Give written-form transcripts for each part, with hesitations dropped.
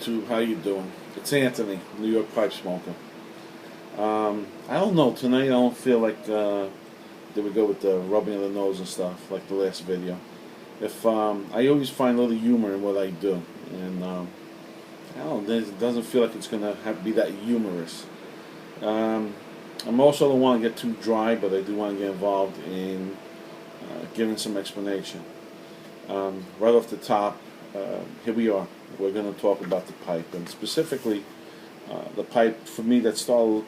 YouTube, how you doing? It's Anthony, New York pipe smoker. I don't know, tonight I don't feel like that we go with the rubbing of the nose and stuff, like the last video. If I always find a little humor in what I do, and I don't know, it doesn't feel like it's going to be that humorous. I'm also don't want to get too dry, but I do want to get involved in giving some explanation. Right off the top, here we are. We're going to talk about the pipe, and specifically the pipe for me that started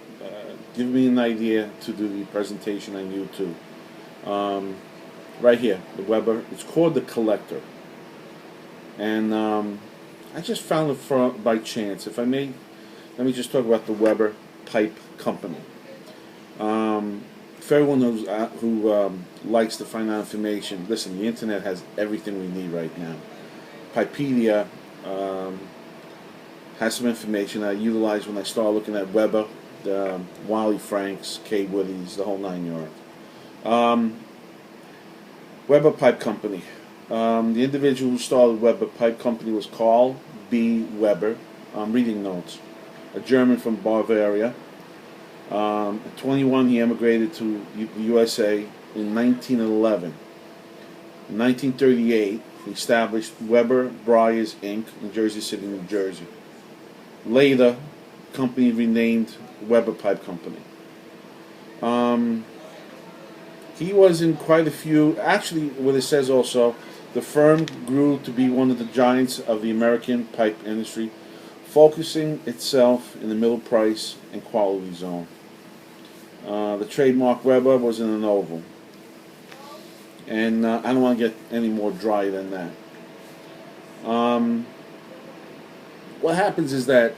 giving me an idea to do the presentation on YouTube. Right here, the Weber. It's called the Collector, and I just found it by chance. If I may, let me just talk about the Weber Pipe Company. For everyone who likes to find out information, listen, the internet has everything we need right now. Pipedia has some information I utilize when I start looking at Weber, the Wiley Franks, K. Woodies, the whole 9 yards. Weber Pipe Company. The individual who started Weber Pipe Company was Carl B. Weber. Reading notes. A German from Bavaria. At 21, he emigrated to the USA in 1911. In 1938, he established Weber Briars Inc. in Jersey City, New Jersey. Later, the company renamed Weber Pipe Company. He was in quite a few. Actually, what it says also, the firm grew to be one of the giants of the American pipe industry, focusing itself in the middle price and quality zone. The trademark Weber was in an oval. And I don't want to get any more dry than that. What happens is that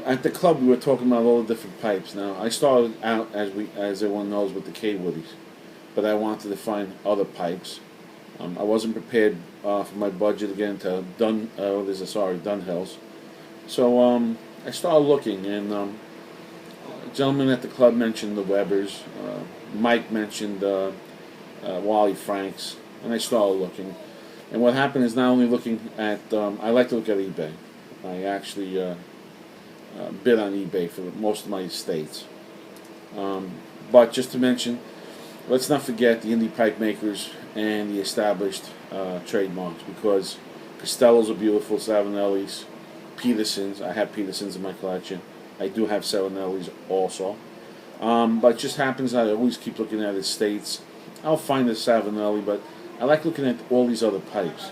at the club we were talking about all the different pipes. Now I started out, as everyone knows, with the K. Woodies, but I wanted to find other pipes. I wasn't prepared for my budget again to Dunhills. So I started looking, and a gentleman at the club mentioned the Webers. Mike mentioned Wally Franks, and I started looking. And what happened is not only looking at, I like to look at eBay. I actually bid on eBay for most of my estates. But just to mention, let's not forget the indie pipe makers and the established trademarks, because Costellos are beautiful, Savinellis, Petersons. I have Petersons in my collection. I do have Savinellis also. But it just happens that I always keep looking at estates. I'll find a Savinelli, but I like looking at all these other pipes.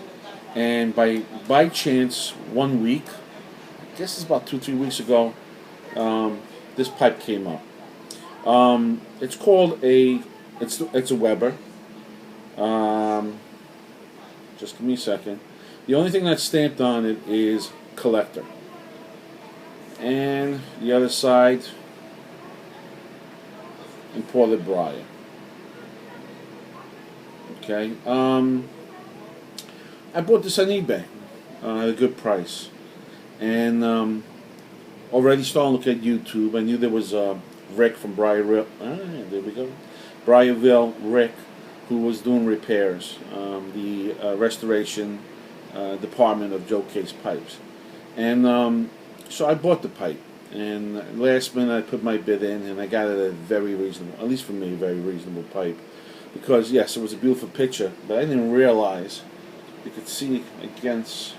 And by chance, 1 week, I guess it's about 2-3 weeks ago, this pipe came up. It's called it's a Weber. Just give me a second. The only thing that's stamped on it is Collector. And the other side, imported Briar. Okay. I bought this on eBay at a good price, and already starting to look at YouTube. I knew there was Rick from Briarville. There we go, Briarville Rick, who was doing repairs, the restoration department of Joe Case Pipes, and so I bought the pipe. And last minute I put my bid in, and I got it at a very reasonable, at least for me, a very reasonable pipe. Because yes, it was a beautiful picture, but I didn't realize, you could see against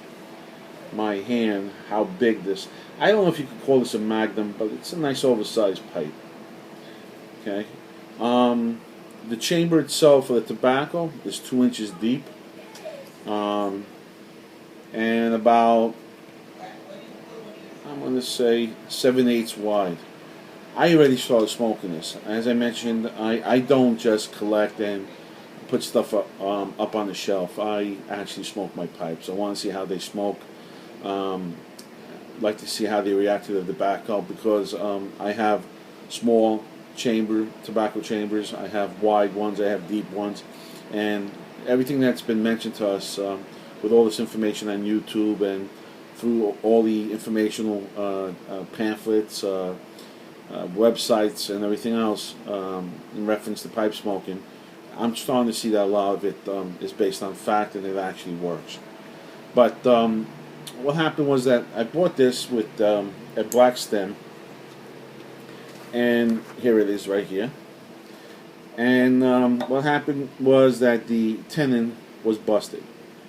my hand how big this. I don't know if you could call this a Magnum, but it's a nice oversized pipe. Okay, the chamber itself for the tobacco is 2 inches deep, and about, I'm going to say 7/8 wide. I already started smoking this. As I mentioned, I don't just collect and put stuff up on the shelf. I actually smoke my pipes. I want to see how they smoke. Like to see how they react to the tobacco, because I have small tobacco chambers. I have wide ones. I have deep ones, and everything that's been mentioned to us with all this information on YouTube and through all the informational pamphlets, websites, and everything else in reference to pipe smoking, I'm starting to see that a lot of it is based on fact, and it actually works. But what happened was that I bought this with a black stem, and here it is right here. And what happened was that the tenon was busted,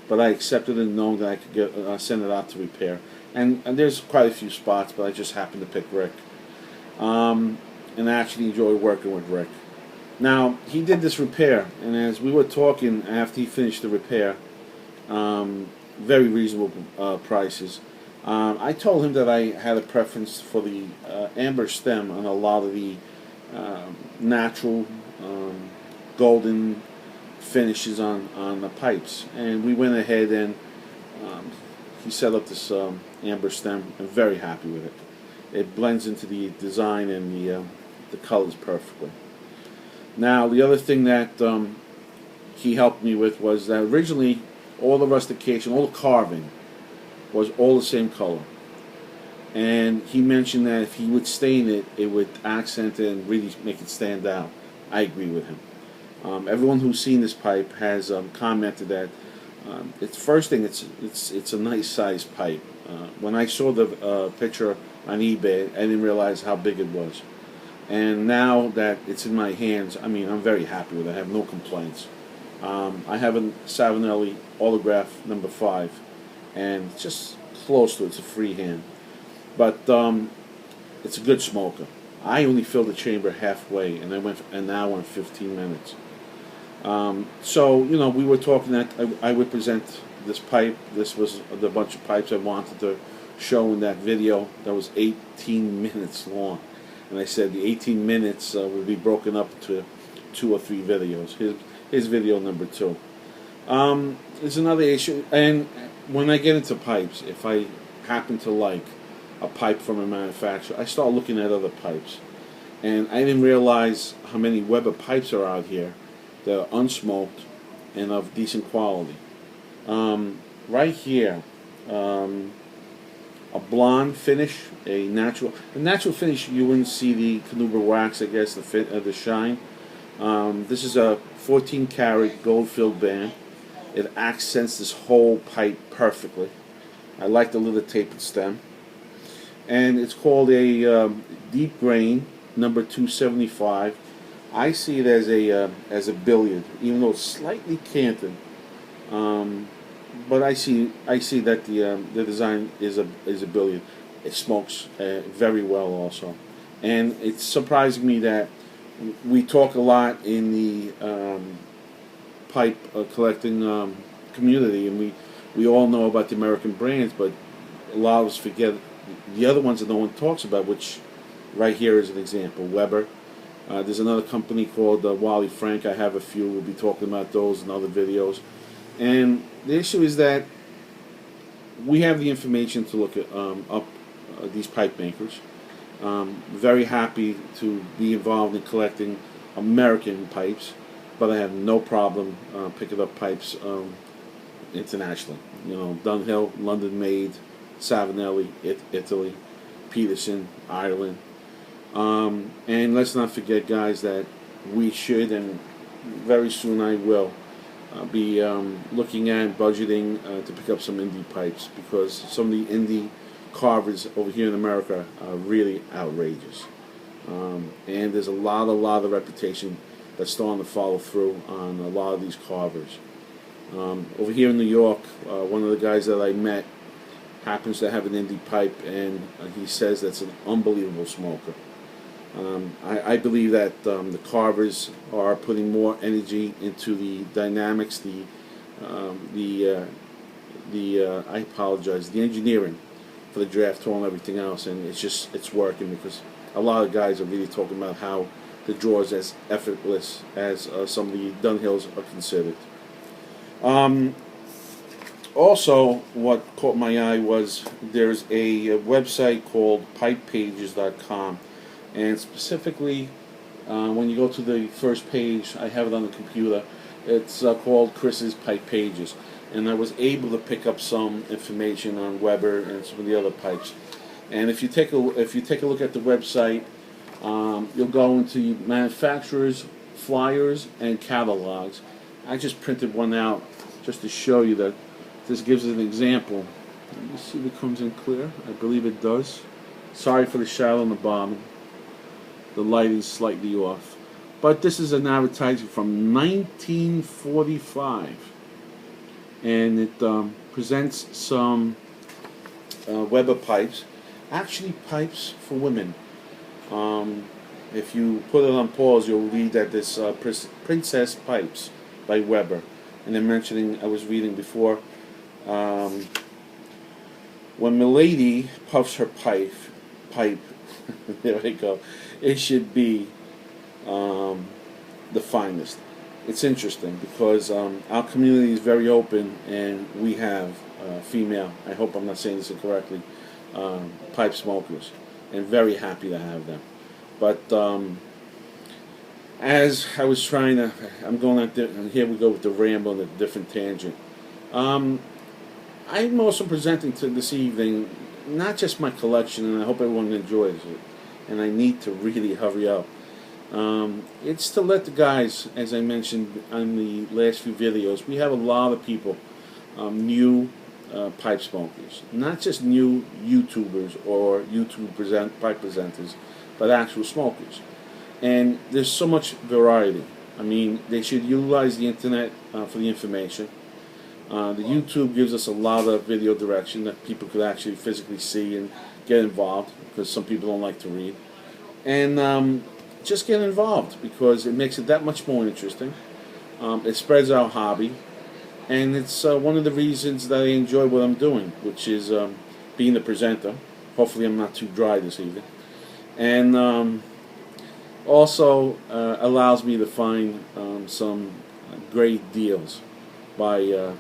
but I accepted it knowing that I could send it out to repair. And there's quite a few spots, but I just happened to pick Rick. And I actually enjoy working with Rick. Now, he did this repair, and as we were talking after he finished the repair, very reasonable prices. I told him that I had a preference for the amber stem on a lot of the natural golden finishes on the pipes. And we went ahead and he set up this amber stem. I'm very happy with it. It blends into the design and the colors perfectly. Now, the other thing that he helped me with was that originally all the rustication, all the carving, was all the same color. And he mentioned that if he would stain it, it would accent it and really make it stand out. I agree with him. Everyone who's seen this pipe has commented that it's first thing. It's a nice sized pipe. When I saw the picture on eBay, I didn't realize how big it was. And now that it's in my hands, I mean, I'm very happy with it. I have no complaints. I have a Savinelli Autograph number 5, and it's just close to it. It's a freehand. But it's a good smoker. I only filled the chamber halfway, and I went an hour and 15 minutes. So, you know, we were talking that I would present this pipe. This was the bunch of pipes I wanted to show in that video that was 18 minutes long. And I said the 18 minutes would be broken up to 2 or 3 videos. Here's video number 2. There's another issue, and when I get into pipes, if I happen to like a pipe from a manufacturer, I start looking at other pipes. And I didn't realize how many Weber pipes are out here that are unsmoked and of decent quality. Right here, a blonde finish, a natural finish. You wouldn't see the Canuber wax, I guess, the shine. This is a 14 karat gold filled band. It accents this whole pipe perfectly. I like the little tapered stem, and it's called a deep grain number 275. I see it as a billiard, even though it's slightly canted. But I see that the design is a billiard. It smokes very well also, and it's surprising me that we talk a lot in the pipe collecting community, and we all know about the American brands, but a lot of us forget the other ones that no one talks about, which right here is an example. Weber. There's another company called Wally Frank. I have a few. We'll be talking about those in other videos. And the issue is that we have the information to look at up these pipe makers. Very happy to be involved in collecting American pipes, but I have no problem picking up pipes internationally. You know, Dunhill, London Made, Savinelli, Italy, Peterson, Ireland. And let's not forget, guys, that we should, and very soon I will, be looking at budgeting to pick up some indie pipes, because some of the indie carvers over here in America are really outrageous. And there's a lot of reputation that's starting to follow through on a lot of these carvers. Over here in New York, one of the guys that I met happens to have an indie pipe, and he says that's an unbelievable smoker. I believe that the carvers are putting more energy into the dynamics, the engineering for the draft tool and everything else, and it's working, because a lot of guys are really talking about how the draw is as effortless as some of the Dunhills are considered. Also, what caught my eye was there's a website called pipepages.com. And specifically, when you go to the first page, I have it on the computer. It's called Chris's Pipe Pages, and I was able to pick up some information on Weber and some of the other pipes. And if you take a look at the website, you'll go into manufacturers, flyers, and catalogs. I just printed one out just to show you that this gives an example. Let me see if it comes in clear. I believe it does. Sorry for the shadow on the bottom. The lighting's slightly off. But this is an advertisement from 1945. And it presents some Weber pipes. Actually, pipes for women. If you put it on pause, you'll read that this Princess Pipes by Weber. And they're mentioning, I was reading before, when Milady puffs her pipe, there we go, it should be the finest. It's interesting because our community is very open, and we have female, I hope I'm not saying this incorrectly, pipe smokers, and very happy to have them. But as I was trying to, I'm going out there, and here we go with the ramble and a different tangent. I'm also presenting to this evening not just my collection, and I hope everyone enjoys it, and I need to really hurry up. It's to let the guys, as I mentioned on the last few videos, we have a lot of people, new pipe smokers, not just new YouTubers or YouTube pipe presenters, but actual smokers. And there's so much variety. I mean, they should utilize the internet for the information. The YouTube gives us a lot of video direction that people could actually physically see and get involved, because some people don't like to read. And just get involved, because it makes it that much more interesting. It spreads our hobby, and it's one of the reasons that I enjoy what I'm doing, which is being the presenter. Hopefully I'm not too dry this evening. And also allows me to find some great deals by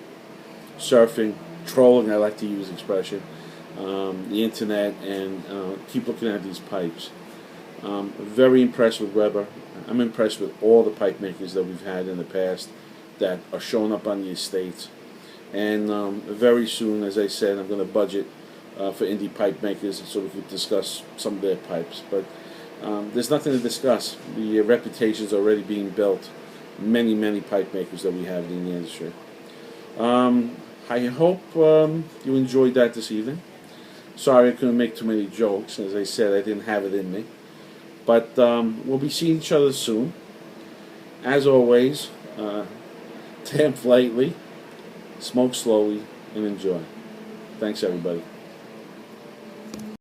surfing, trolling, I like to use the expression, the internet, and keep looking at these pipes. Very impressed with Weber. I'm impressed with all the pipe makers that we've had in the past that are showing up on the estates. And very soon, as I said, I'm going to budget for indie pipe makers so we can discuss some of their pipes. But there's nothing to discuss. The reputation's already being built. Many, many pipe makers that we have in the industry. I hope you enjoyed that this evening. Sorry I couldn't make too many jokes. As I said, I didn't have it in me. But we'll be seeing each other soon. As always, tamp lightly, smoke slowly, and enjoy. Thanks, everybody.